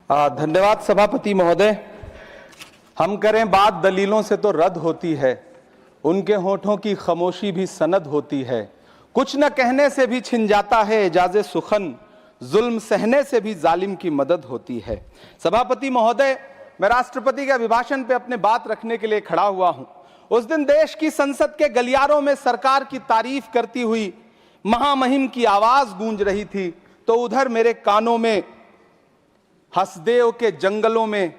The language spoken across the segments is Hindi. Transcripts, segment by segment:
धन्यवाद सभापति महोदय। हम करें बात दलीलों से तो रद्द होती है, उनके होठों की खामोशी भी सनद होती है। कुछ न कहने से भी छिन जाता है एजाज़े सुखन, जुल्म सहने से भी जालिम की मदद होती है। सभापति महोदय, मैं राष्ट्रपति के अभिभाषण पे अपने बात रखने के लिए खड़ा हुआ हूं। उस दिन देश की संसद के गलियारों में सरकार की तारीफ करती हुई महामहिम की आवाज गूंज रही थी, तो उधर मेरे कानों में हसदेव के जंगलों में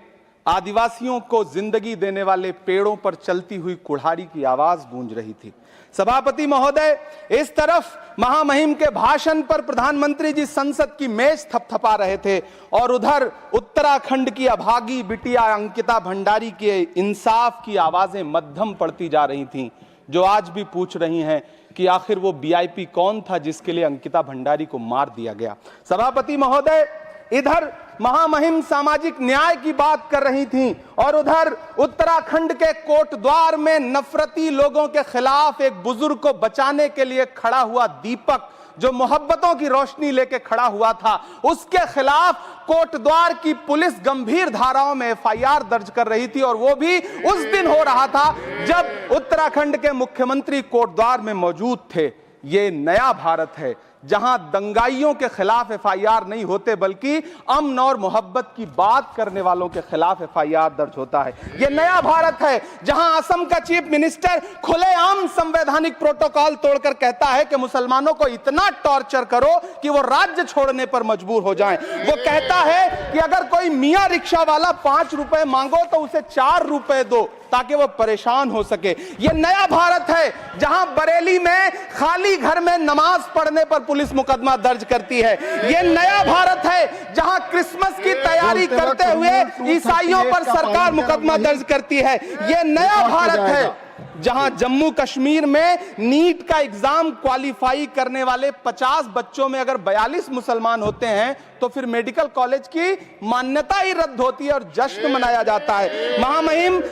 आदिवासियों को जिंदगी देने वाले पेड़ों पर चलती हुई कुल्हाड़ी की आवाज गूंज रही थी। सभापति महोदय, इस तरफ महामहिम के भाषण पर प्रधानमंत्री जी संसद की मेज थपथपा रहे थे और उधर उत्तराखंड की अभागी बिटिया अंकिता भंडारी के इंसाफ की आवाजें मध्यम पड़ती जा रही थीं, जो आज भी पूछ रही हैं कि आखिर वो वीआईपी कौन था जिसके लिए अंकिता भंडारी को मार दिया गया। सभापति महोदय, इधर महामहिम सामाजिक न्याय की बात कर रही थीं और उधर उत्तराखंड के कोटद्वार में नफरती लोगों के खिलाफ एक बुजुर्ग को बचाने के लिए खड़ा हुआ दीपक, जो मोहब्बतों की रोशनी लेके खड़ा हुआ था, उसके खिलाफ कोटद्वार की पुलिस गंभीर धाराओं में एफआईआर दर्ज कर रही थी। और वो भी उस दिन हो रहा था जब उत्तराखंड के मुख्यमंत्री कोटद्वार में मौजूद थे। ये नया भारत है जहां दंगाइयों के खिलाफ एफआईआर नहीं होते, बल्कि अमन और मोहब्बत की बात करने वालों के खिलाफ एफआईआर दर्ज होता है। यह नया भारत है जहां असम का चीफ मिनिस्टर खुलेआम संवैधानिक प्रोटोकॉल तोड़कर कहता है कि मुसलमानों को इतना टॉर्चर करो कि वो राज्य छोड़ने पर मजबूर हो जाएं। वो कहता है कि अगर कोई मियां रिक्शा वाला 5 रुपए मांगो तो उसे 4 रुपए दो ताकि वो परेशान हो सके। ये नया भारत है जहां बरेली में खाली घर में नमाज पढ़ने पर पुलिस मुकदमा दर्ज करती है। ये नया भारत है जहां क्रिसमस की तैयारी करते हुए ईसाइयों पर सरकार मुकदमा दर्ज करती है। ये नया भारत है जहां जम्मू कश्मीर में नीट का एग्जाम क्वालिफाई करने वाले 50 बच्चों में अगर 42 मुसलमान होते हैं तो फिर मेडिकल कॉलेज की मान्यता ही रद्द होती है और जश्न मनाया जाता है। महामहिम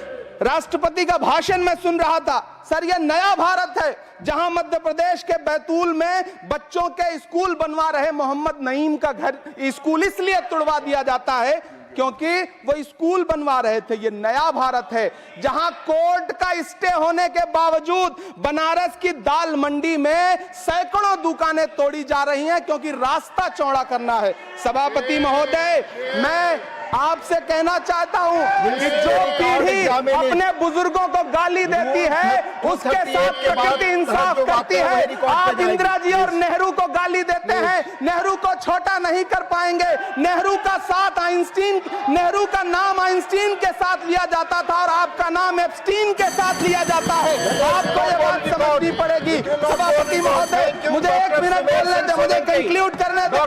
राष्ट्रपति का भाषण में सुन रहा था। सर, यह नया भारत है जहां मध्य प्रदेश के बैतूल में बच्चों के स्कूल बनवा रहे मोहम्मद नईम का घर स्कूल इसलिए तुड़वा दिया जाता है क्योंकि वो स्कूल बनवा रहे थे। ये नया भारत है जहां कोर्ट का स्टे होने के बावजूद बनारस की दाल मंडी में सैकड़ों दुकानें तोड़ी जा रही हैं क्योंकि रास्ता चौड़ा करना है। सभापति महोदय, मैं आपसे कहना चाहता हूं कि जो पीढ़ी अपने बुजुर्गों को गाली देती है उसके साथ प्रकृति इंसाफ करती है। आप इंदिरा जी और नेहरू को गाली देते हैं, नेहरू को छोटा नहीं कर पाएंगे। नेहरू का साथ आइंस्टीन, नेहरू का नाम आइंस्टीन के साथ लिया जाता था और आपका नाम एप्स्टीन के साथ लिया जाता है। आपको ये बात समझनी पड़ेगी। सभापति महोदय, मुझे 1 मिनट बोलने दे, मुझे कंक्लूड करने दे।